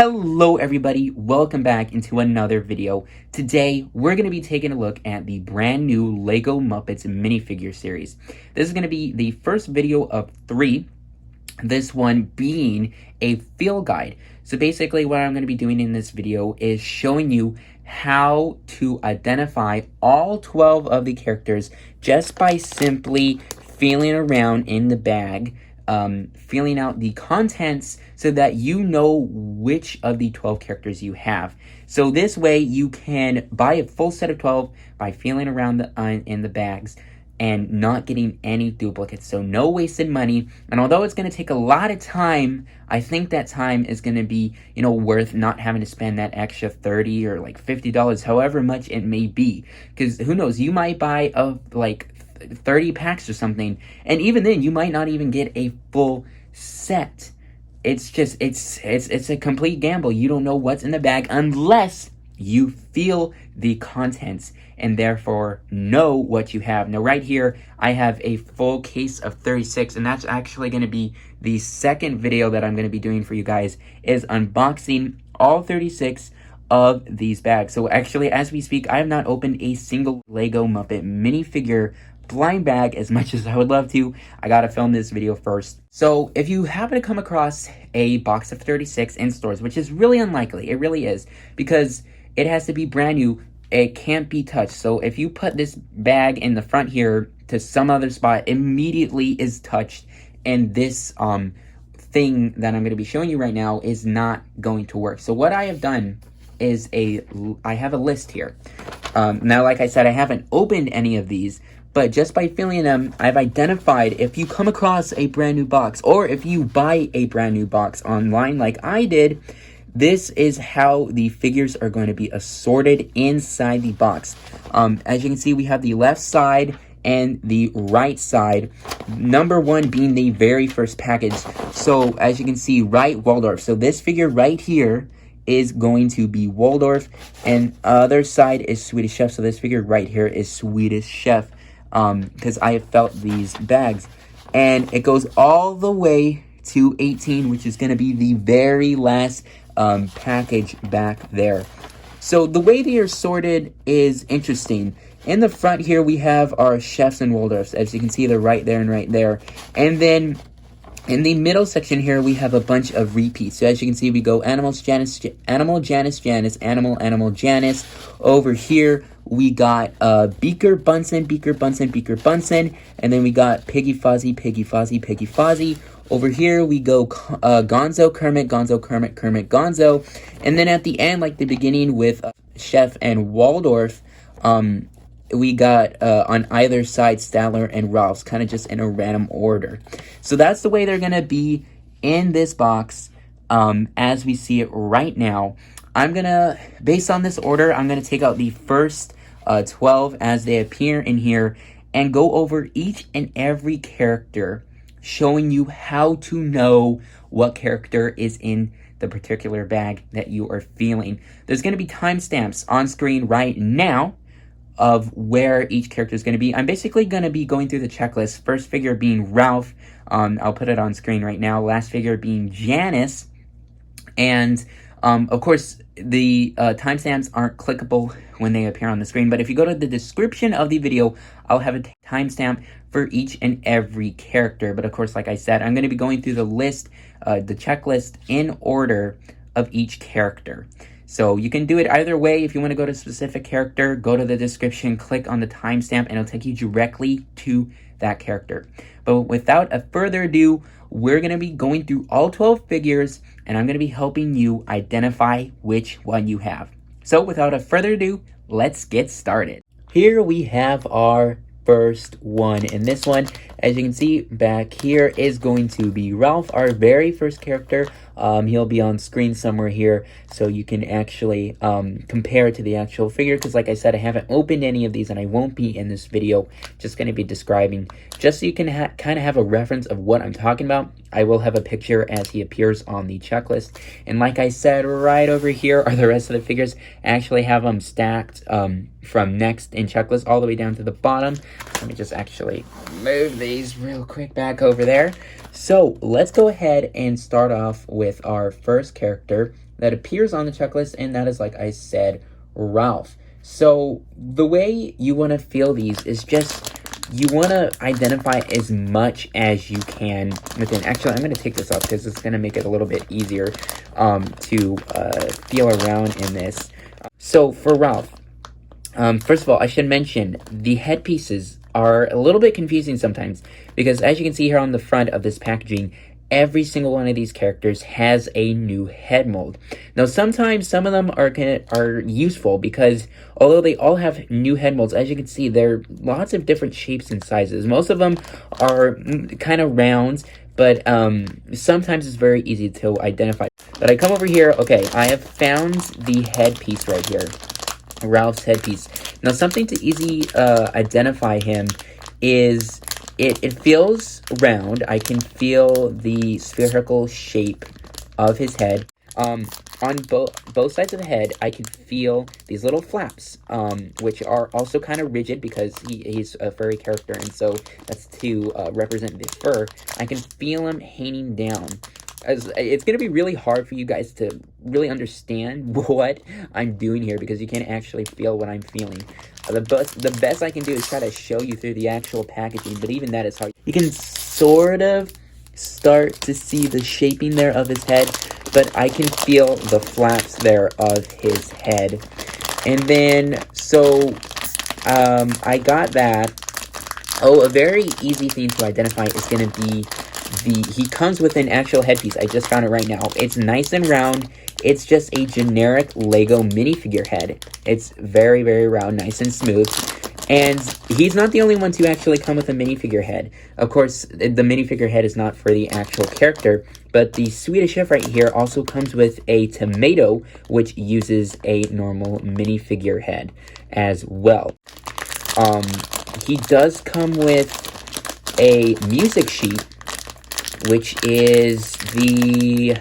Hello everybody, welcome back into another video. Today, we're going to be taking a look at the brand new LEGO Muppets minifigure series. This is going to be the first video of 3, this one being a field guide. So basically what I'm going to be doing in this video is showing you how to identify all 12 of the characters just by simply feeling around in the bag, feeling out the contents so that you know which of the 12 characters you have. So this way you can buy a full set of 12 by feeling around in the bags and not getting any duplicates. So no wasted money. And although it's going to take a lot of time, I think that time is going to be, worth not having to spend that extra $30 or like $50, however much it may be. Because who knows, you might buy 30 packs or something, and even then you might not even get a full set. It's a complete gamble. You don't know what's in the bag unless you feel the contents and therefore know what you have. Now right here I have a full case of 36, and that's actually going to be the second video that I'm going to be doing for you guys, is unboxing all 36 of these bags. So actually, as we speak, I have not opened a single LEGO Muppet minifigure blind bag. As much as I would love to, I gotta film this video first. So if you happen to come across a box of 36 in stores, which is really unlikely, it really is, because it has to be brand new, it can't be touched. So if you put this bag in the front here to some other spot, immediately is touched, and this thing that I'm going to be showing you right now is not going to work. So what I have done is I have a list here. Now, like I said, I haven't opened any of these, but just by feeling them, I've identified if you come across a brand new box, or if you buy a brand new box online like I did, this is how the figures are going to be assorted inside the box. As you can see, we have the left side and the right side, number 1 being the very first package. So as you can see, Rowlf Waldorf. So this figure right here is going to be Waldorf, and other side is Swedish Chef. So this figure right here is Swedish Chef, because I have felt these bags, and it goes all the way to 18, which is going to be the very last package back there. So the way they are sorted is interesting. In the front here, we have our chefs and Waldorfs. As you can see, they're right there and right there. And then in the middle section here, we have a bunch of repeats. So as you can see, we go Animals, Janice, Animal, Janice, Janice, Animal, Animal, Janice. Over here, we got Beaker, Bunsen, Beaker, Bunsen, Beaker, Bunsen. And then we got Piggy, Fozzie, Piggy, Fozzie, Piggy, Fozzie. Over here, we go Gonzo, Kermit, Gonzo, Kermit, Kermit, Gonzo. And then at the end, like the beginning with Chef and Waldorf, we got on either side Statler and Rowlf, kind of just in a random order. So that's the way they're going to be in this box as we see it right now. I'm going to, based on this order, I'm going to take out the first 12 as they appear in here and go over each and every character, showing you how to know what character is in the particular bag that you are feeling. There's going to be timestamps on screen right now of where each character is going to be. I'm basically going to be going through the checklist. First figure being Rowlf. I'll put it on screen right now. Last figure being Janice. And of course, the timestamps aren't clickable when they appear on the screen, but if you go to the description of the video, I'll have a timestamp for each and every character. But of course, like I said, I'm going to be going through the list, the checklist in order of each character. So you can do it either way. If you want to go to a specific character, go to the description, click on the timestamp, and it'll take you directly to that character. But without a further ado, we're going to be going through all 12 figures, and I'm going to be helping you identify which one you have. So without a further ado, let's get started. Here we have our first one, and this one, as you can see back here, is going to be Rowlf, our very first character. He'll be on screen somewhere here, so you can actually compare to the actual figure, because like I said, I haven't opened any of these, and I won't be in this video, just going to be describing, just so you can kind of have a reference of what I'm talking about. I will have a picture as he appears on the checklist, and like I said, right over here are the rest of the figures. I actually have them stacked from next in checklist all the way down to the bottom. Let me just actually move these real quick back over there. So let's go ahead and start off with our first character that appears on the checklist, and that is, like I said, Rowlf. So the way you want to feel these is just, you want to identify as much as you can within. Actually, I'm going to take this off because it's going to make it a little bit easier to feel around in this. So for Rowlf, first of all, I should mention the headpieces are a little bit confusing sometimes because, as you can see here on the front of this packaging, every single one of these characters has a new head mold. Now, sometimes some of them are useful because although they all have new head molds, as you can see, there are lots of different shapes and sizes. Most of them are kind of rounds, but sometimes it's very easy to identify. But I come over here, okay, I have found the headpiece right here, Rowlf's headpiece. Now, something to easy identify him is it feels round. I can feel the spherical shape of his head. On both sides of the head, I can feel these little flaps, which are also kind of rigid because he's a furry character, and so that's to represent the fur. I can feel him hanging down. It's going to be really hard for you guys to really understand what I'm doing here because you can't actually feel what I'm feeling. The best I can do is try to show you through the actual packaging, but even that is hard. You can sort of start to see the shaping there of his head, but I can feel the flaps there of his head. And then, so, I got that. Oh, a very easy thing to identify is going to be he comes with an actual headpiece. I just found it right now. It's nice and round. It's just a generic Lego minifigure head. It's very, very round, nice and smooth. And he's not the only one to actually come with a minifigure head. Of course, the minifigure head is not for the actual character, but the Swedish Chef right here also comes with a tomato, which uses a normal minifigure head as well. He does come with a music sheet, which is the,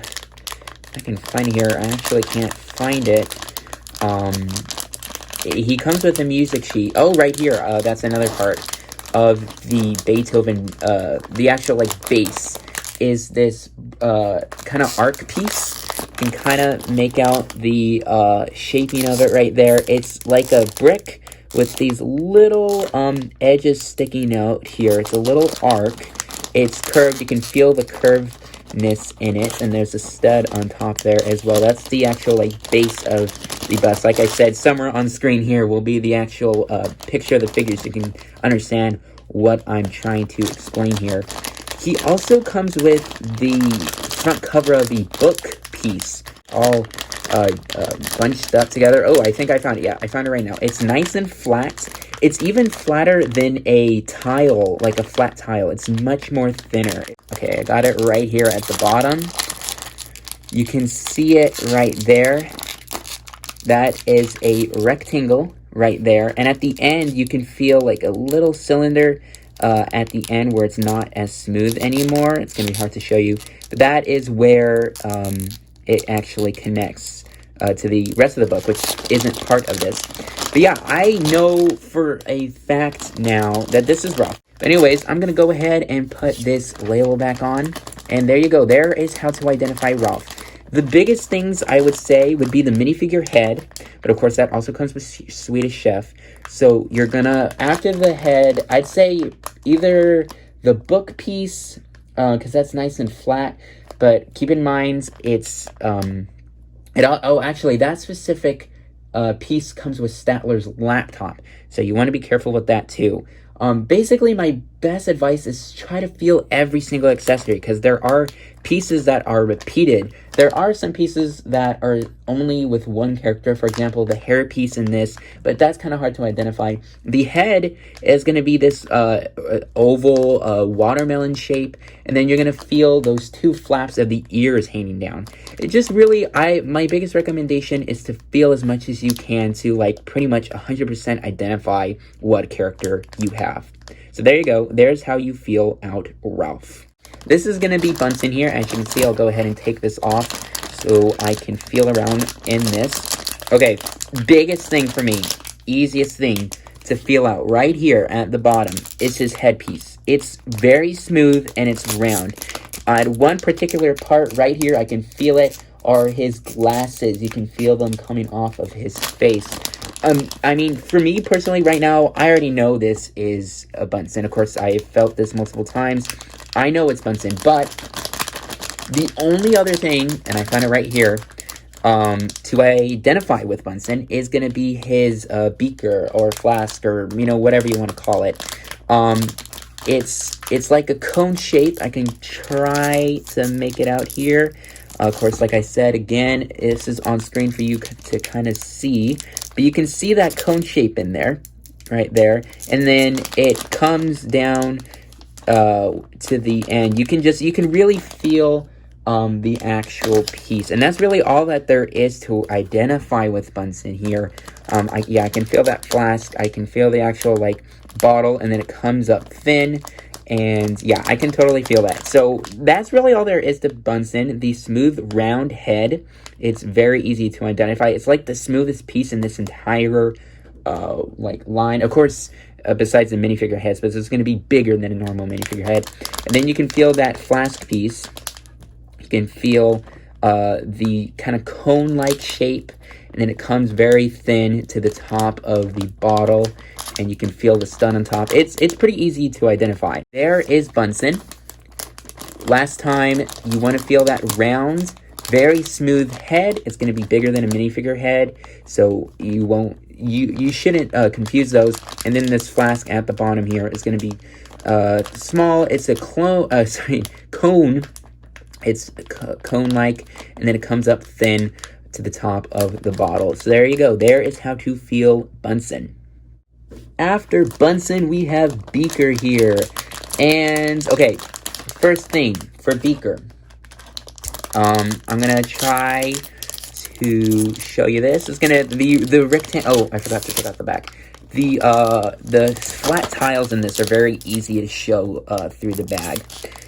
I can find it here, I actually can't find it. He comes with a music sheet. Oh, right here, that's another part of the Beethoven, the actual, like, bass is this, kind of arc piece. You can kind of make out the, shaping of it right there. It's like a brick with these little, edges sticking out here. It's a little arc. It's curved. You can feel the curvedness in it, and there's a stud on top there as well. That's the actual, like, base of the bust. Like I said, somewhere on screen here will be the actual picture of the figures so you can understand what I'm trying to explain here. He also comes with the front cover of the book piece, all bunched up together. Oh, I think I found it. Yeah, I found it right now. It's nice and flat. It's even flatter than a tile, like a flat tile. It's much more thinner. Okay, I got it right here at the bottom. You can see it right there. That is a rectangle right there. And at the end, you can feel like a little cylinder at the end where it's not as smooth anymore. It's going to be hard to show you. But that is where it actually connects to the rest of the book, which isn't part of this. But yeah, I know for a fact now that this is Rowlf. But anyways, I'm going to go ahead and put this label back on. And there you go. There is how to identify Rowlf. The biggest things I would say would be the minifigure head. But of course, that also comes with Swedish Chef. So you're going to, after the head, I'd say either the book piece, because that's nice and flat. But keep in mind, it's, actually, that specific piece comes with Statler's laptop, so you want to be careful with that too. Basically, my best advice is try to feel every single accessory because there are pieces that are repeated. There are some pieces that are only with one character, for example, the hair piece in this, but that's kind of hard to identify. The head is going to be this oval watermelon shape, and then you're going to feel those two flaps of the ears hanging down. It just really, my biggest recommendation is to feel as much as you can to, like, pretty much 100% identify what character you have. So there you go. There's how you feel out Rowlf. This is going to be Bunsen here. As you can see, I'll go ahead and take this off so I can feel around in this. Okay, biggest thing for me, easiest thing to feel out right here at the bottom is his headpiece. it's very smooth and it's round. At one particular part right here, I can feel it, are his glasses. You can feel them coming off of his face. I mean, for me personally, right now, I already know this is a Bunsen. Of course, I have felt this multiple times. I know it's Bunsen, but the only other thing, and I found it right here, to identify with Bunsen is going to be his beaker or flask or, you know, whatever you want to call it. It's like a cone shape. I can try to make it out here. Of course, like I said, again, this is on screen for you to kind of see. But you can see that cone shape in there, right there. And then it comes down to the end. You can really feel the actual piece. And that's really all that there is to identify with Bunsen here. I can feel that flask. I can feel the actual, like, bottle. And then it comes up thin. And yeah, I can totally feel that. So that's really all there is to Bunsen. The smooth round head, it's very easy to identify. It's like the smoothest piece in this entire like line. Of course, besides the minifigure heads, but it's going to be bigger than a normal minifigure head. And then you can feel that flask piece. You can feel the kind of cone-like shape. And then it comes very thin to the top of the bottle. And you can feel the stun on top. It's pretty easy to identify. There is Bunsen. Last time, you want to feel that round, very smooth head. It's going to be bigger than a minifigure head, so you shouldn't confuse those. And then this flask at the bottom here is going to be small. It's a cone. It's cone-like, and then it comes up thin to the top of the bottle. So there you go. There is how to feel Bunsen. After Bunsen, we have Beaker here. And, okay, first thing for Beaker. I'm gonna try to show you this. It's gonna, the rectangle, oh, I forgot to take out the back. The flat tiles in this are very easy to show through the bag.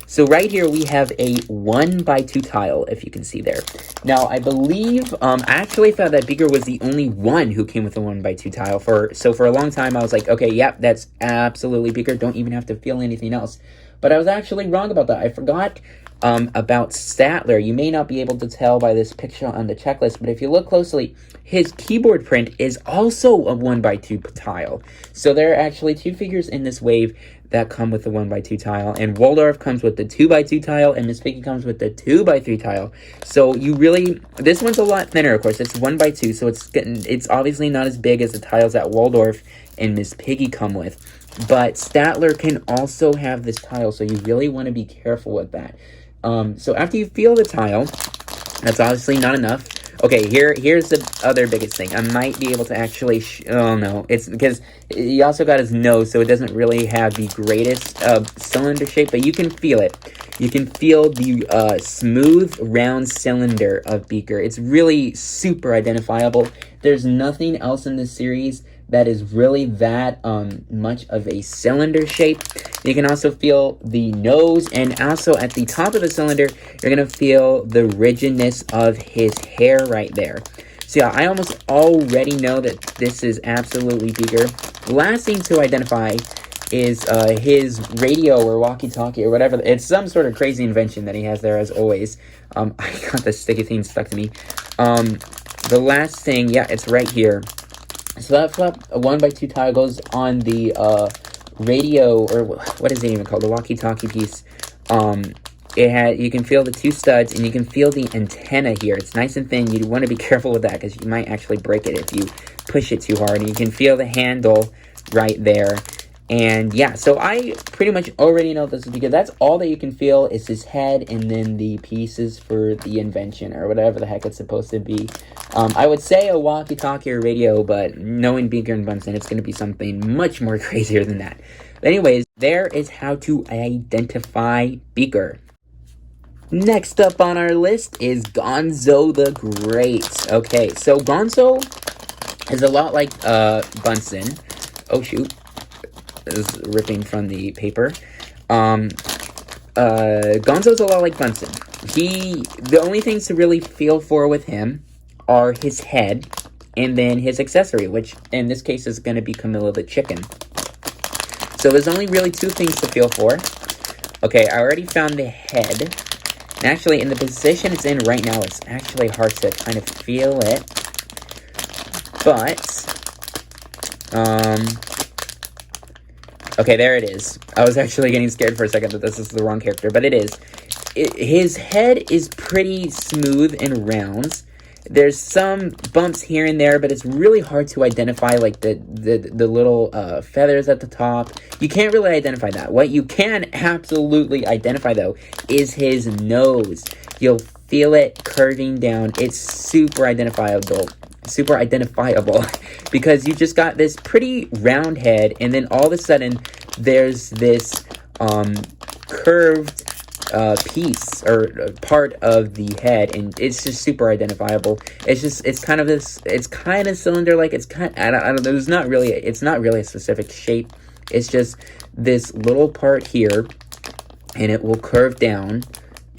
So right here we have a 1x2 tile, if you can see there. Now, I believe, I actually thought that Beaker was the only one who came with a 1x2 tile. So for a long time, I was like, okay, yep, that's absolutely Beaker. Don't even have to feel anything else. But I was actually wrong about that. I forgot about Statler. You may not be able to tell by this picture on the checklist, but if you look closely, his keyboard print is also a 1x2 tile. So there are actually two figures in this wave that come with the 1x2 tile, and Waldorf comes with the 2x2 tile, and Miss Piggy comes with the 2x3 tile. So you really, this one's a lot thinner, of course. It's 1x2, so it's obviously not as big as the tiles that Waldorf and Miss Piggy come with. But Statler can also have this tile, so you really want to be careful with that. So after you feel the tile, that's obviously not enough. Okay, here's the other biggest thing. I might be able to actually, oh no, it's because he also got his nose, so it doesn't really have the greatest cylinder shape, but you can feel it. You can feel the smooth, round cylinder of Beaker. It's really super identifiable. There's nothing else in this series that is really that much of a cylinder shape. You can also feel the nose, and also at the top of the cylinder, you're gonna feel the rigidness of his hair right there. So yeah, I almost already know that this is absolutely Beaker. Last thing to identify is his radio or walkie-talkie or whatever. It's some sort of crazy invention that he has there, as always. I got the sticky thing stuck to me. The last thing, yeah, it's right here. So that flap, a 1x2 tile goes on the radio, or what is it even called? The walkie-talkie piece. You can feel the two studs, and you can feel the antenna here. It's nice and thin. You want to be careful with that because you might actually break it if you push it too hard. And you can feel the handle right there. And yeah, so I pretty much already know this is because that's all that you can feel is his head and then the pieces for the invention or whatever the heck it's supposed to be. I would say a walkie-talkie or radio, but knowing Beaker and Bunsen, it's going to be something much more crazier than that. But anyways, there is how to identify Beaker. Next up on our list is Gonzo the Great. Okay, so Gonzo is a lot like Bunsen. Oh shoot. Is ripping from the paper. Gonzo's a lot like Bunsen. The only things to really feel for with him are his head and then his accessory, which in this case is going to be Camilla the chicken. So there's only really two things to feel for. Okay, I already found the head. And actually, in the position it's in right now, it's actually hard to kind of feel it. But, okay, there it is. I was actually getting scared for a second that this is the wrong character, but it is. His head is pretty smooth and round. There's some bumps here and there, but it's really hard to identify, like, the little feathers at the top. You can't really identify that. What you can absolutely identify, though, is his nose. You'll feel it curving down. It's super identifiable, because you just got this pretty round head, and then all of a sudden, there's this curved piece or part of the head, and it's just super identifiable. It's kind of cylinder-like. It's kind of, I don't know, it's not really a specific shape. It's just this little part here, and it will curve down.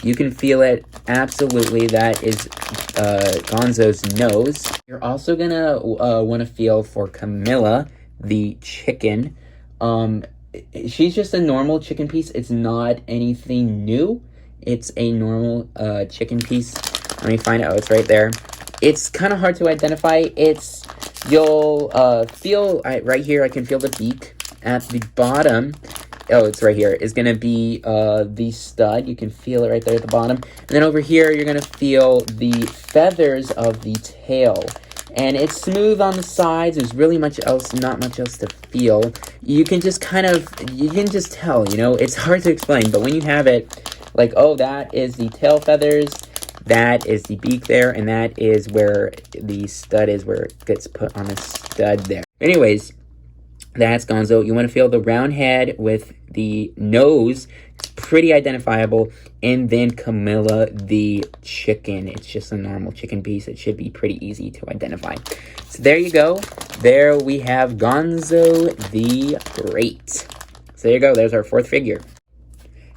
You can feel it, absolutely. That is Gonzo's nose. You're also gonna want to feel for Camilla, the chicken. She's just a normal chicken piece. It's not anything new. It's a normal chicken piece. Let me find it. Oh, it's right there. It's kind of hard to identify. You'll feel, right here, I can feel the beak. At the bottom, oh, it's right here, is going to be the stud. You can feel it right there at the bottom. And then over here, you're going to feel the feathers of the tail. And it's smooth on the sides. There's really not much else to feel. You can just tell, you know, it's hard to explain. But when you have it, like, oh, that is the tail feathers, that is the beak there, and that is where the stud is, where it gets put on the stud there. Anyways, that's Gonzo. You want to feel the round head with the nose. It's pretty identifiable. And then Camilla, the chicken. It's just a normal chicken piece. It should be pretty easy to identify. So there you go. There we have Gonzo the Great. So there you go. There's our fourth figure.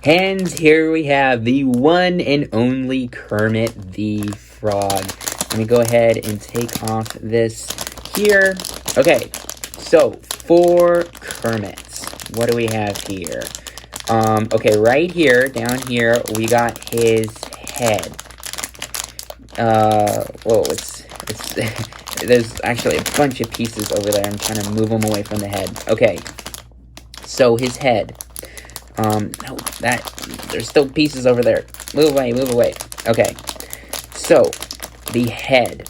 And here we have the one and only Kermit the Frog. Let me go ahead and take off this here. Okay, so for Kermit, what do we have here? Okay, right here, down here, we got his head. Whoa, there's actually a bunch of pieces over there. I'm trying to move them away from the head. Okay, so his head. No, there's still pieces over there. Move away. Okay, so the head.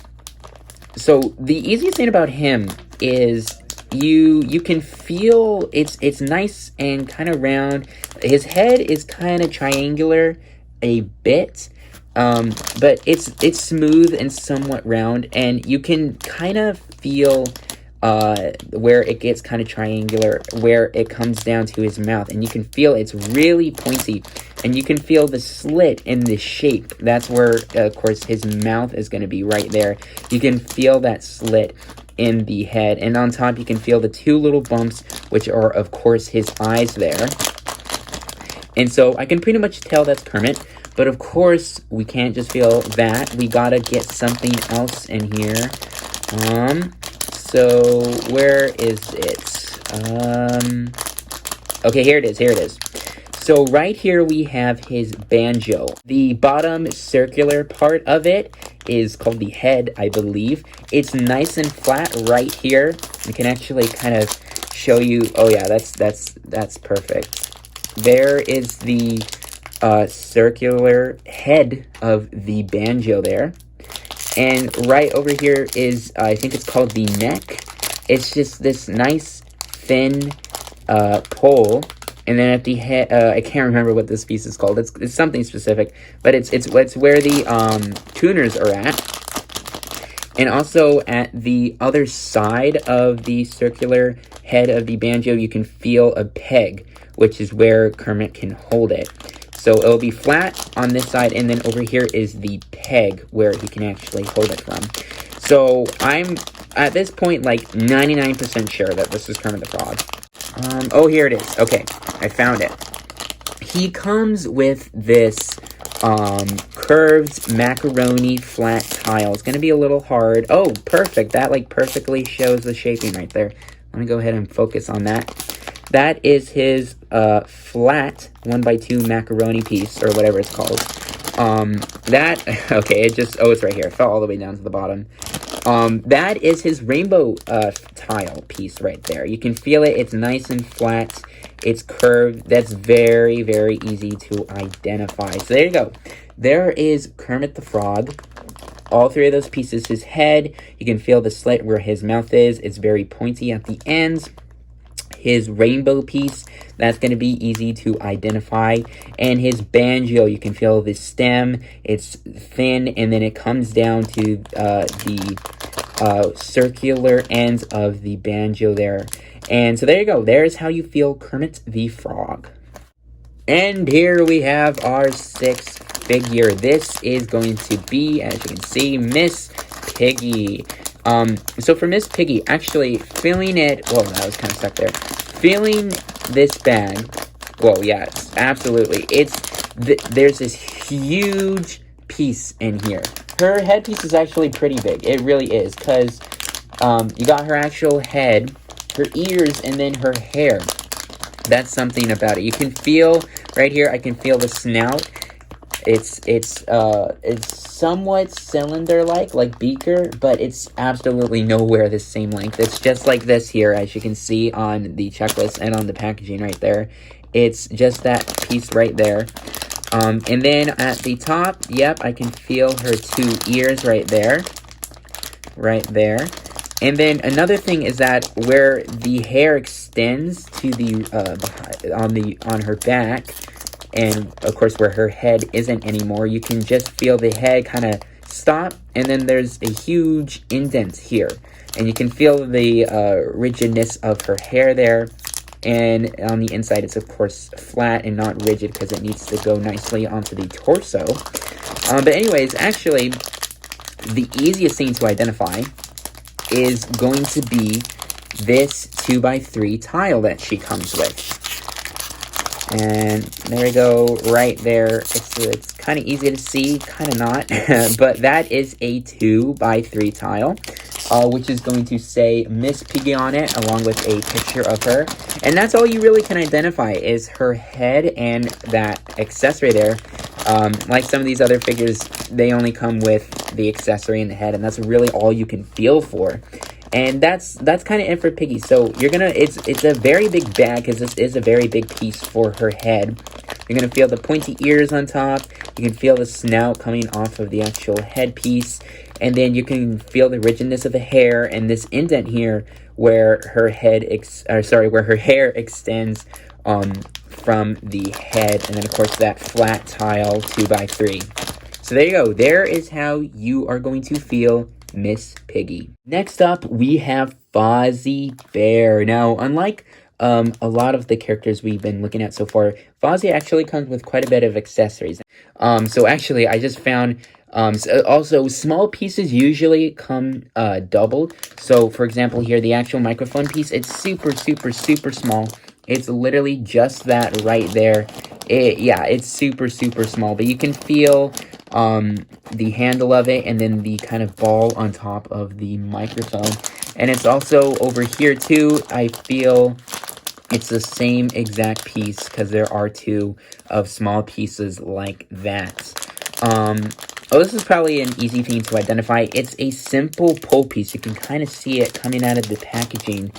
So the easiest thing about him is you can feel it's nice and kind of round. His head is kind of triangular a bit, but it's smooth and somewhat round, and you can kind of feel where it gets kind of triangular, where it comes down to his mouth, and you can feel it's really pointy, and you can feel the slit in the shape. That's where, of course, his mouth is going to be right there. You can feel that slit in the head, and on top you can feel the two little bumps, which are, of course, his eyes there. And so I can pretty much tell that's Kermit, but of course we can't just feel that. We gotta get something else in here. So where is it? Okay, here it is. So right here we have his banjo. The bottom circular part of it is called the head, I believe. It's nice and flat right here. I can actually kind of show you. Oh yeah, that's perfect. There is the circular head of the banjo there. And right over here is, I think it's called the neck. It's just this nice, thin pole. And then at the head, I can't remember what this piece is called. It's something specific. But it's where the tuners are at. And also at the other side of the circular head of the banjo, you can feel a peg, which is where Kermit can hold it. So it'll be flat on this side, and then over here is the peg where he can actually hold it from. So I'm, at this point, like 99% sure that this is Kermit the Frog. Oh, here it is. Okay, I found it. He comes with this curved macaroni flat tile. It's going to be a little hard. Oh, perfect. That, like, perfectly shows the shaping right there. Let me go ahead and focus on that. that is his flat 1x2 macaroni piece, or whatever it's called. Okay, it's right here. It fell all the way down to the bottom. That is his rainbow tile piece right there. You can feel it. It's nice and flat. It's curved. That's very, very easy to identify. So there you go. There is Kermit the Frog. All three of those pieces. His head, you can feel the slit where his mouth is. It's very pointy at the ends. His rainbow piece, that's going to be easy to identify. And his banjo, you can feel the stem. It's thin, and then it comes down to the circular ends of the banjo there. And so there you go. There's how you feel Kermit the Frog. And here we have our sixth figure. This is going to be, as you can see, Miss Piggy. So for Miss Piggy, actually feeling it, whoa, that was kind of stuck there. Feeling this bag, whoa, yeah, absolutely. There's this huge piece in here. Her headpiece is actually pretty big. It really is, because you got her actual head, her ears, and then her hair. That's something about it. You can feel right here, I can feel the snout. It's somewhat cylinder-like, like Beaker, but it's absolutely nowhere the same length. It's just like this here, as you can see on the checklist and on the packaging right there. It's just that piece right there. And then at the top, yep, I can feel her two ears right there. Right there. And then another thing is that where the hair extends to the on her back, and of course where her head isn't anymore, you can just feel the head kind of stop, and then there's a huge indent here, and you can feel the rigidness of her hair there. And on the inside, it's of course flat and not rigid because it needs to go nicely onto the torso. But anyways, actually, the easiest thing to identify is going to be this 2x3 tile that she comes with. And there we go, right there. It's kind of easy to see, kind of not. But that is a 2x3 tile, which is going to say Miss Piggy on it, along with a picture of her. And that's all you really can identify is her head and that accessory there. Like some of these other figures, they only come with the accessory and the head, and that's really all you can feel for. And that's kind of it for Piggy. So you're gonna, it's a very big bag because this is a very big piece for her head. You're gonna feel the pointy ears on top. You can feel the snout coming off of the actual headpiece, and then you can feel the rigidness of the hair and this indent here where her head, where her hair extends from the head, and then of course that flat tile 2x3. So there you go. There is how you are going to feel Miss Piggy. Next up, we have Fozzie Bear. Now, unlike a lot of the characters we've been looking at so far, Fozzie actually comes with quite a bit of accessories. So actually, I just found also small pieces usually come doubled. So for example, here the actual microphone piece, it's super small. It's literally just that right there. It's super small, but you can feel the handle of it, and then the kind of ball on top of the microphone. And it's also over here too. I feel it's the same exact piece because there are two of small pieces like that. This is probably an easy thing to identify. It's a simple pull piece. You can kind of see it coming out of the packaging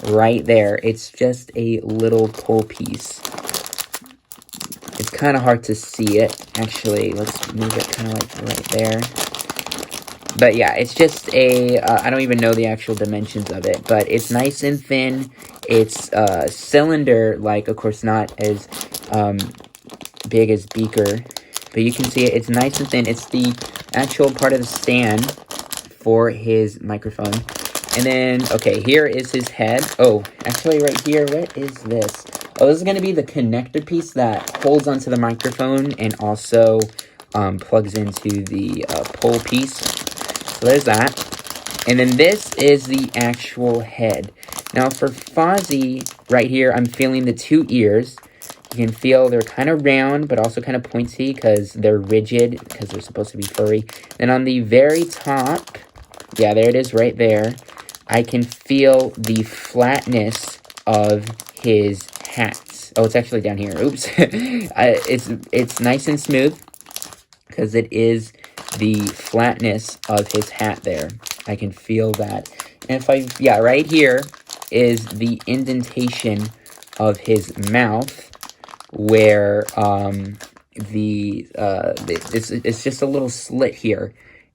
right there. It's just a little pull piece. It's kind of hard to see it. Actually, let's move it kind of like right there. But yeah, it's just a, I don't even know the actual dimensions of it, but it's nice and thin. It's cylinder-like, of course not as big as Beaker, but you can see it. It's nice and thin. It's the actual part of the stand for his microphone. And then, okay, here is his head. Oh, actually right here, what is this? Oh, this is going to be the connector piece that holds onto the microphone and also plugs into the pole piece. So there's that. And then this is the actual head. Now for Fozzie, right here, I'm feeling the two ears. You can feel they're kind of round, but also kind of pointy because they're rigid, because they're supposed to be furry. Then on the very top, yeah, there it is right there. I can feel the flatness of his hat. Oh, it's actually down here. Oops. It's nice and smooth because it is the flatness of his hat there. I can feel that. And right here is the indentation of his mouth where it's just a little slit here,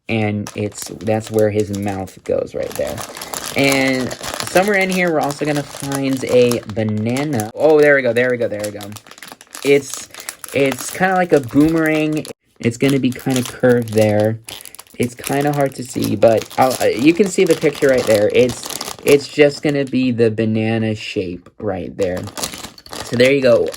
and that's where his mouth goes right there. And somewhere in here we're also gonna find a banana. Oh, there we go. It's kind of like a boomerang. It's gonna be kind of curved there. It's kind of hard to see, but you can see the picture right there. It's just gonna be the banana shape right there. So there you go.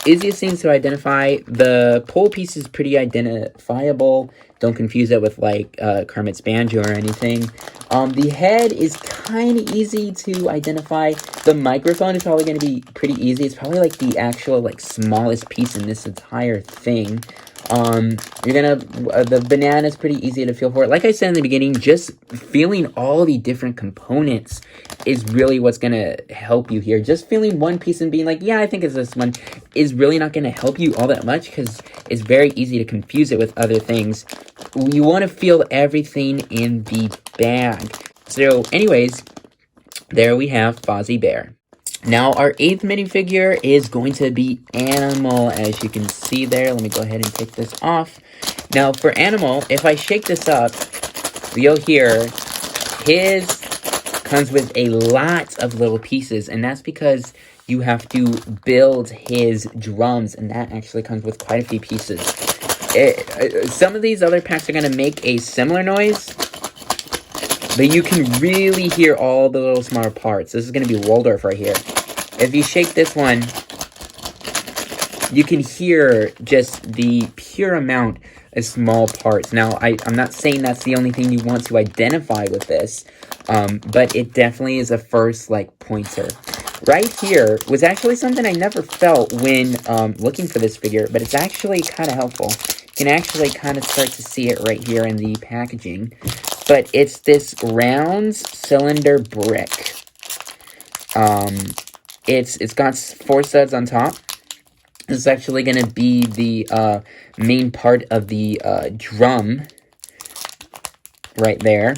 Easiest things to identify. The pole piece is pretty identifiable. Don't confuse it with like Kermit's banjo or anything. The head is kind of easy to identify. The microphone is probably going to be pretty easy. It's probably like the actual like smallest piece in this entire thing. The banana is pretty easy to feel for. Like I said in the beginning, just feeling all the different components is really what's going to help you here. Just feeling one piece and being like, yeah, I think it's this one, is really not going to help you all that much because it's very easy to confuse it with other things. You want to feel everything in the bag. So anyways, there we have Fozzie Bear. Now, our 8th minifigure is going to be Animal, as you can see there. Let me go ahead and take this off. Now, for Animal, if I shake this up, you'll hear his comes with a lot of little pieces, and that's because you have to build his drums, and that actually comes with quite a few pieces. Some of these other packs are going to make a similar noise, but you can really hear all the little smaller parts. This is going to be Waldorf right here. If you shake this one, you can hear just the pure amount of small parts. Now, I'm not saying that's the only thing you want to identify with this, but it definitely is a first, like, pointer. Right here was actually something I never felt when looking for this figure, but it's actually kind of helpful. You can actually kind of start to see it right here in the packaging. But it's this round cylinder brick. It's got 4 studs on top. This is actually going to be the main part of the drum right there.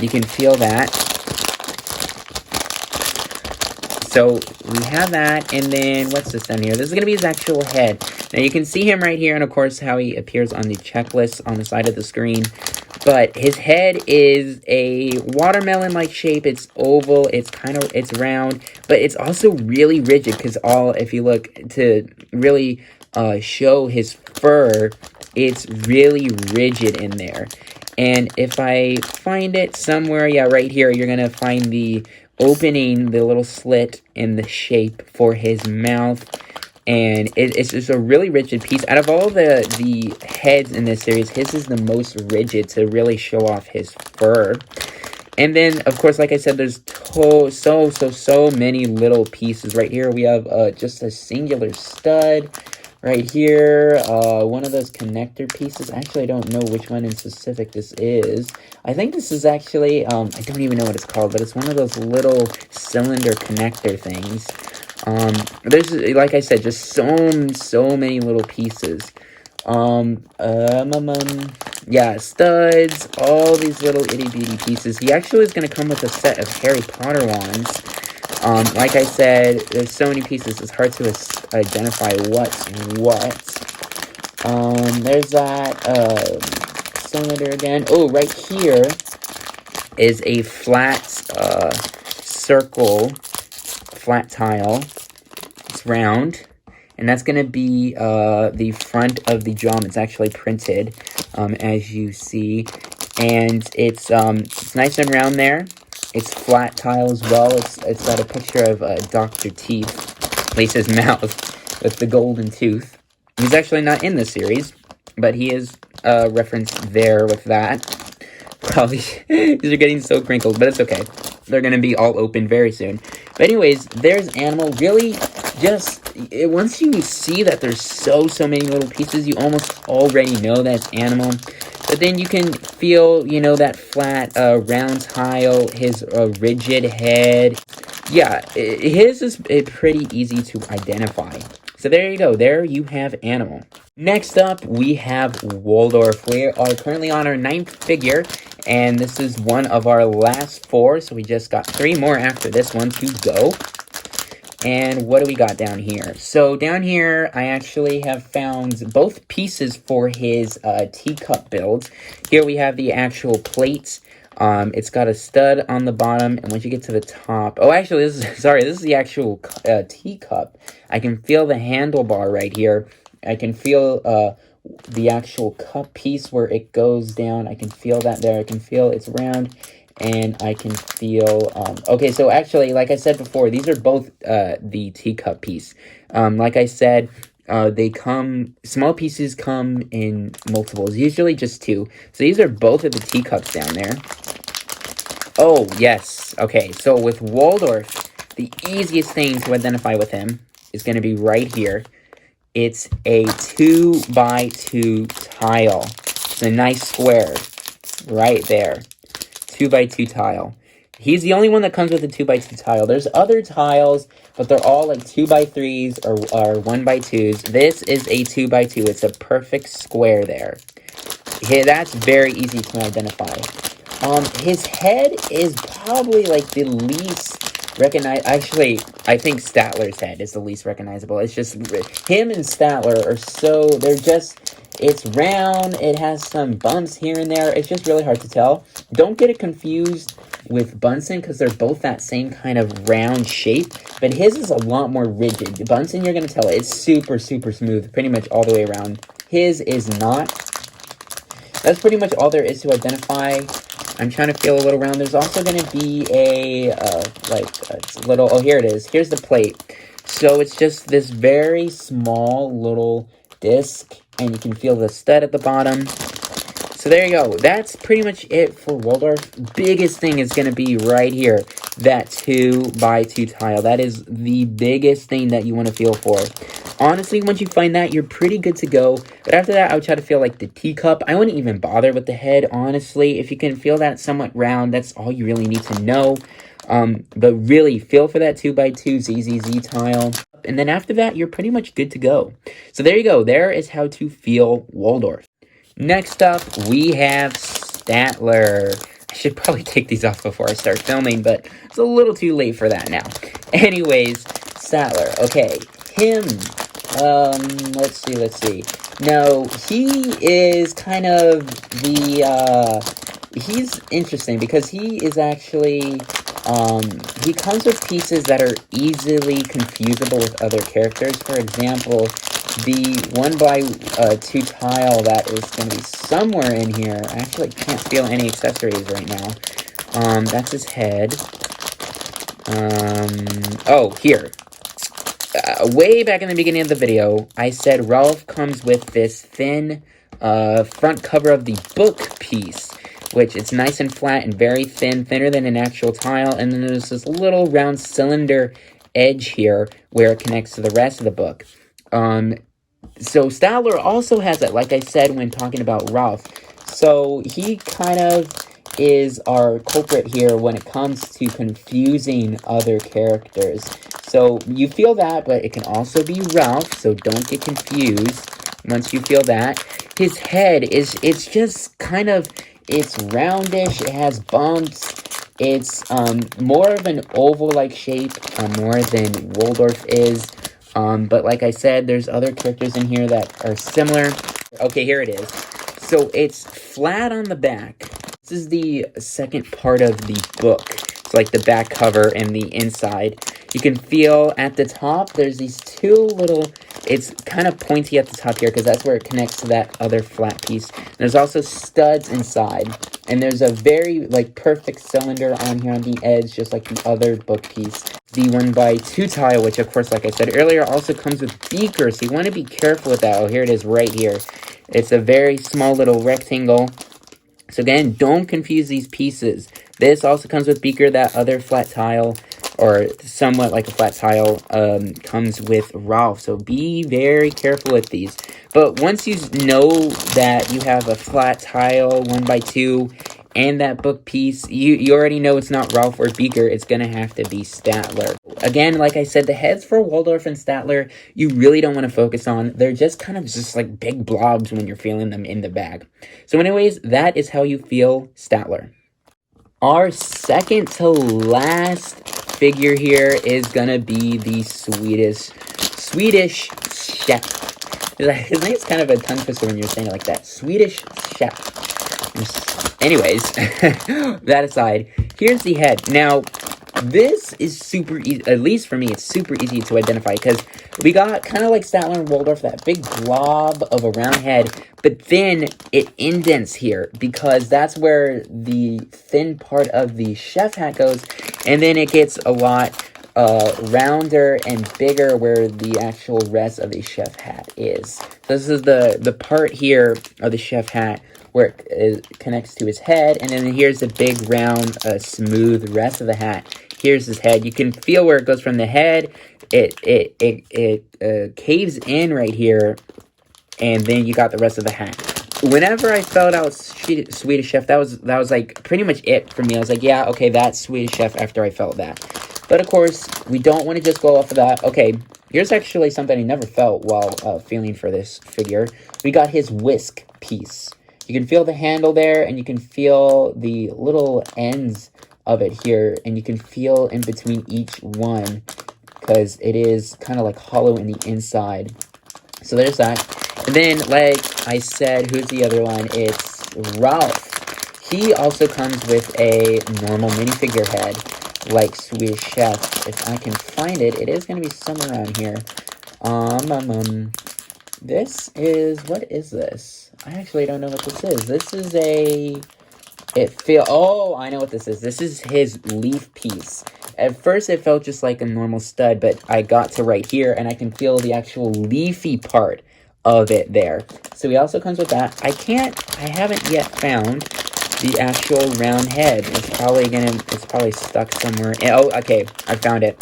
You can feel that. So we have that, and then what's this down here? This is going to be his actual head. Now you can see him right here, and of course how he appears on the checklist on the side of the screen. But his head is a watermelon-like shape. It's oval. It's round, but it's also really rigid because if you look to really show his fur, it's really rigid in there. And if I find it somewhere, yeah, right here, you're gonna find the opening, the little slit in the shape for his mouth. And it's just a really rigid piece. Out of all the heads in this series, his is the most rigid to really show off his fur. And then, of course, like I said, there's so many little pieces. Right here, we have just a singular stud. Right here, one of those connector pieces. Actually, I don't know which one in specific this is. I think this is actually, I don't even know what it's called, but it's one of those little cylinder connector things. There's, like I said, just so many little pieces. Yeah, studs, all these little itty-bitty pieces. He actually is going to come with a set of Harry Potter wands. Like I said, there's so many pieces, it's hard to identify what's what. There's that, cylinder again. Oh, right here is a flat, circle, flat tile. It's round, and that's going to be, the front of the drum. It's actually printed, as you see, and it's nice and round there. It's flat tile as well. It's got a picture of Dr. Teeth, at least his mouth, with the golden tooth. He's actually not in this series, but he is referenced there with that. Probably, these are getting so crinkled, but it's okay. They're going to be all open very soon. But anyways, there's Animal. Really, once you see that there's so many little pieces, you almost already know that's Animal. But then you can feel, that flat, round tile, his rigid head. Yeah, his is pretty easy to identify. So there you go. There you have animal. Next up, we have Waldorf. We are currently on our 9th figure, and this is one of our last 4, so we just got 3 more after this one to go. And what do we got down here? So down here, I actually have found both pieces for his teacup builds. Here we have the actual plates. It's got a stud on the bottom, and once you get to the top... Oh, actually, this is the actual teacup. I can feel the handlebar right here. I can feel the actual cup piece where it goes down. I can feel that there. I can feel it's round. And I can feel, okay, so actually, like I said before, these are both, the teacup piece. Like I said, small pieces come in multiples, usually just 2. So these are both of the teacups down there. Oh, yes. Okay, so with Waldorf, the easiest thing to identify with him is going to be right here. It's a 2x2 tile. It's a nice square right there. 2x2 tile. He's the only one that comes with a 2x2 tile. There's other tiles, but they're all like 2x3s or 1x2s. This is a 2x2. It's a perfect square there. Yeah, that's very easy to identify. His head is probably like the least recognized. Actually, I think Statler's head is the least recognizable. It's just him and Statler are so, it's round, it has some bumps here and there. It's just really hard to tell. Don't get it confused with Bunsen, because they're both that same kind of round shape, but his is a lot more rigid. Bunsen, you're going to tell it's super, super smooth, pretty much all the way around. His is not. That's pretty much all there is to identify. I'm trying to feel a little round. There's also going to be a, little, oh, here it is. Here's the plate. So it's just this very small little disc, and you can feel the stud at the bottom. So there you go. That's pretty much it for Waldorf. Biggest thing is going to be right here, that 2x2 tile. That is the biggest thing that you want to feel for. Honestly, once you find that, you're pretty good to go. But after that, I would try to feel like the teacup. I wouldn't even bother with the head, honestly. If you can feel that somewhat round, that's all you really need to know. But really, feel for that 2x2 ZZZ tile. And then after that, you're pretty much good to go. So there you go. There is how to feel Waldorf. Next up, we have Statler. I should probably take these off before I start filming, but it's a little too late for that now. Anyways, Statler. Okay, him. Let's see. No, he is kind of he's interesting because he is actually, he comes with pieces that are easily confusable with other characters. For example, the 1x2 tile that is going to be somewhere in here. I actually can't feel any accessories right now. That's his head. Oh, here. Way back in the beginning of the video, I said Rowlf comes with this thin front cover of the book piece, which it's nice and flat and very thin, thinner than an actual tile, and then there's this little round cylinder edge here where it connects to the rest of the book. So Statler also has it, like I said when talking about Rowlf. So he kind of is our culprit here when it comes to confusing other characters. So you feel that, but it can also be Rowlf, so don't get confused once you feel that. His head it's just kind of, it's roundish, it has bumps, it's more of an oval-like shape, more than Waldorf is. But like I said, there's other characters in here that are similar. Okay, here it is. So it's flat on the back. This is the second part of the book. It's like the back cover and the inside. You can feel at the top, there's these two little, it's kind of pointy at the top here because that's where it connects to that other flat piece. There's also studs inside. And there's a very, like, perfect cylinder on here on the edge, just like the other book piece. The 1x2 tile, which of course, like I said earlier, also comes with beakers, so you want to be careful with that. Oh, here it is right here. It's a very small little rectangle. So again, don't confuse these pieces. This also comes with beaker. That other flat tile, or somewhat like a flat tile, comes with Rowlf. So be very careful with these. But once you know that you have a flat tile, 1x2, and that book piece, you already know it's not Rowlf or Beaker. It's going to have to be Statler. Again, like I said, the heads for Waldorf and Statler, you really don't want to focus on. They're just kind of just like big blobs when you're feeling them in the bag. So anyways, that is how you feel Statler. Our second to last figure here is going to be the Swedish Chef. His name's kind of a tongue twister when you're saying it like that. Swedish Chef. Anyways, that aside, here's the head. Now, this is super easy, at least for me, it's super easy to identify because we got kind of like Statler and Waldorf, that big blob of a round head, but then it indents here because that's where the thin part of the chef hat goes, and then it gets a lot rounder and bigger where the actual rest of the chef hat is. So this is the part here of the chef hat where it connects to his head, and then here's the big round smooth rest of the hat. Here's his head. You can feel where it goes from the head. It caves in right here, and then you got the rest of the hat. Whenever I felt out Swedish Chef, that was like pretty much it for me. I was like, yeah, okay, that's Swedish Chef after I felt that. But of course, we don't want to just go off of that. Okay, here's actually something I never felt while feeling for this figure. We got his whisk piece. You can feel the handle there, and you can feel the little ends of it here, and you can feel in between each one because it is kind of like hollow in the inside. So there's that. And then, like I said, who's the other line? It's Rowlf. He also comes with a normal minifigure head, like Swedish Chef. If I can find it, it is going to be somewhere around here. This is, what is this? I actually don't know what this is. This is oh, I know what this is. This is his leaf piece. At first, it felt just like a normal stud, but I got to right here, and I can feel the actual leafy part of it there. So he also comes with that. I haven't yet found the actual round head. It's probably stuck somewhere. Oh, okay, I found it.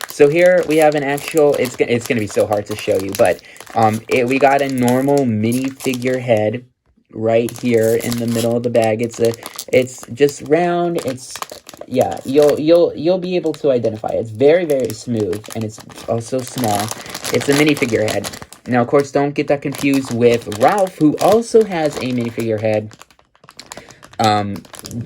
So here we have an actual, it's gonna be so hard to show you, but we got a normal minifigure head right here in the middle of the bag. It's just round. Yeah, you'll be able to identify. It's very, very smooth, and it's also small. It's a minifigure head. Now, of course, don't get that confused with Rowlf, who also has a minifigure head.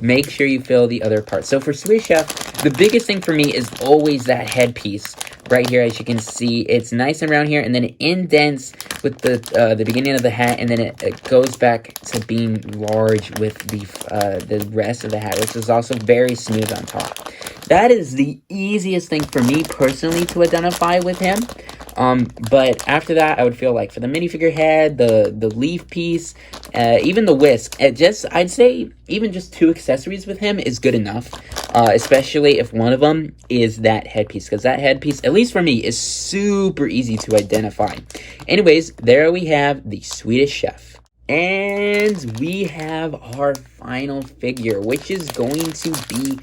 Make sure you fill the other parts. So for Swedish Chef, the biggest thing for me is always that headpiece right here. As you can see, it's nice and round here, and then it indents with the beginning of the hat, and then it goes back to being large with the rest of the hat, which is also very smooth on top. That is the easiest thing for me personally to identify with him. But after that, I would feel like for the minifigure head, the leaf piece, even the whisk, I'd say even just 2 accessories with him is good enough, especially if one of them is that headpiece, because that headpiece, at least for me, is super easy to identify. Anyways, there we have the Swedish Chef. And we have our final figure, which is going to be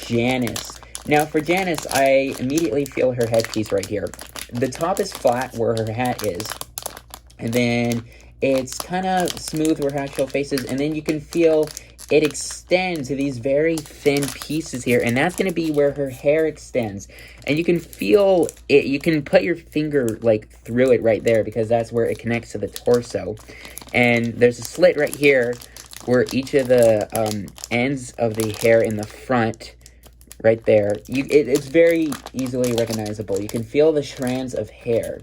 Janice. Now, for Janice, I immediately feel her headpiece right here. The top is flat where her hat is, and then it's kind of smooth where her actual face is, and then you can feel it extends to these very thin pieces here, and that's going to be where her hair extends. And you can feel it, you can put your finger like through it right there because that's where it connects to the torso. And there's a slit right here where each of the ends of the hair in the front right there, it's very easily recognizable. You can feel the strands of hair.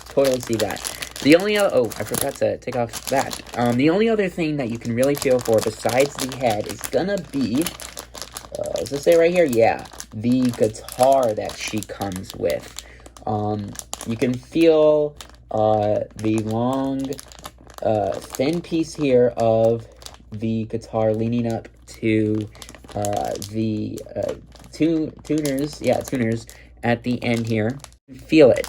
Totally see that. The only other, oh, I forgot to take off that. The only other thing that you can really feel for besides the head is gonna be, does it say right here? Yeah, the guitar that she comes with. You can feel the long, thin piece here of the guitar leaning up to the tuners at the end here. Feel it.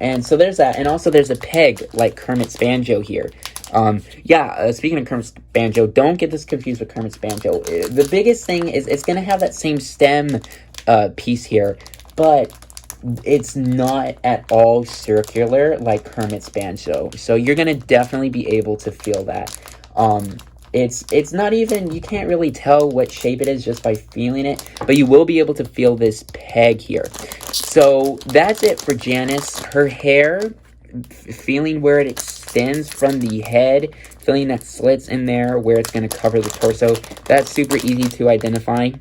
And so there's that. And also there's a peg like Kermit's banjo here. Speaking of Kermit's banjo, don't get this confused with Kermit's banjo. The biggest thing is it's going to have that same stem piece here, but it's not at all circular like Kermit's banjo. So you're going to definitely be able to feel that. It's not even, you can't really tell what shape it is just by feeling it, but you will be able to feel this peg here. So that's it for Janice. Her hair, feeling where it extends from the head, feeling that slits in there where it's going to cover the torso, that's super easy to identify.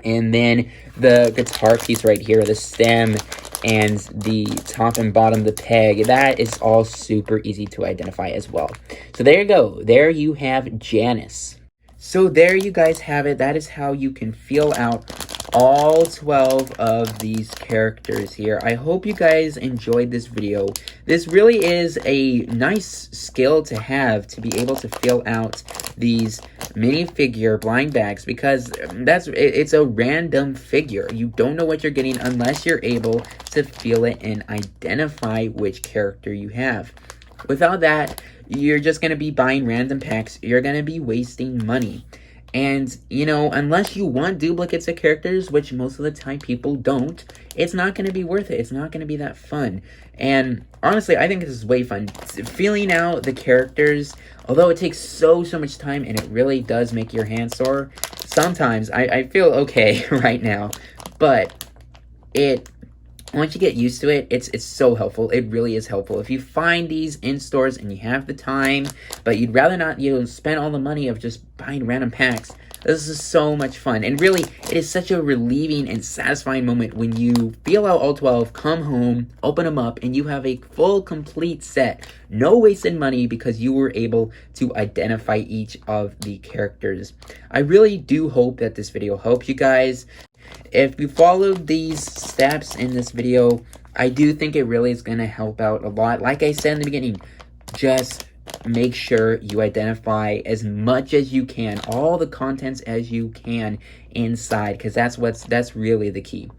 And then the guitar piece right here, the stem and the top and bottom, the peg, that is all super easy to identify as well. So there you go. There you have Janice. So there you guys have it. That is how you can feel out all 12 of these characters here. I hope you guys enjoyed this video. This really is a nice skill to have, to be able to fill out these minifigure blind bags, because it's a random figure. You don't know what you're getting unless you're able to feel it and identify which character you have. Without that, you're just going to be buying random packs. You're going to be wasting money. And, you know, unless you want duplicates of characters, which most of the time people don't, it's not going to be worth it. It's not going to be that fun. And honestly, I think this is way fun. Feeling out the characters, although it takes so much time and it really does make your hands sore, sometimes I feel okay right now. But once you get used to it, it's so helpful. It really is helpful. If you find these in stores and you have the time, but you'd rather not, spend all the money of just buying random packs, this is so much fun. And really, it is such a relieving and satisfying moment when you feel out all 12, come home, open them up, and you have a full, complete set. No wasted money because you were able to identify each of the characters. I really do hope that this video helped you guys. If you followed these steps in this video, I do think it really is going to help out a lot. Like I said in the beginning, just make sure you identify as much as you can, all the contents as you can inside, because that's really the key.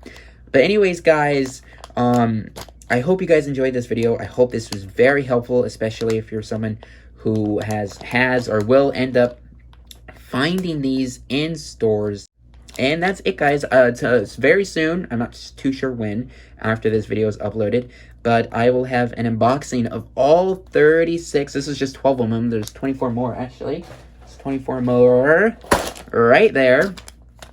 But anyways, guys, I hope you guys enjoyed this video. I hope this was very helpful, especially if you're someone who has or will end up finding these in stores. And that's it, guys. It's very soon. I'm not too sure when after this video is uploaded, but I will have an unboxing of all 36. This is just 12 of them. There's 24 more, actually. There's 24 more right there.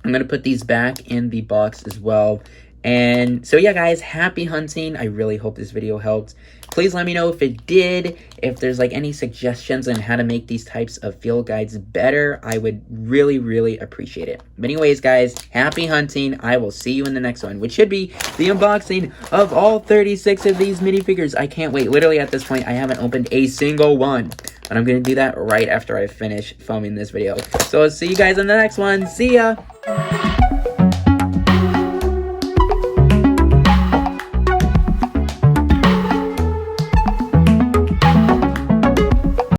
I'm going to put these back in the box as well. And so, yeah, guys, happy hunting. I really hope this video helped. Please let me know if it did. If there's, any suggestions on how to make these types of field guides better, I would really appreciate it. But anyways, guys, happy hunting. I will see you in the next one, which should be the unboxing of all 36 of these minifigures. I can't wait. Literally, at this point, I haven't opened a single one. But I'm going to do that right after I finish filming this video. So I'll see you guys in the next one. See ya!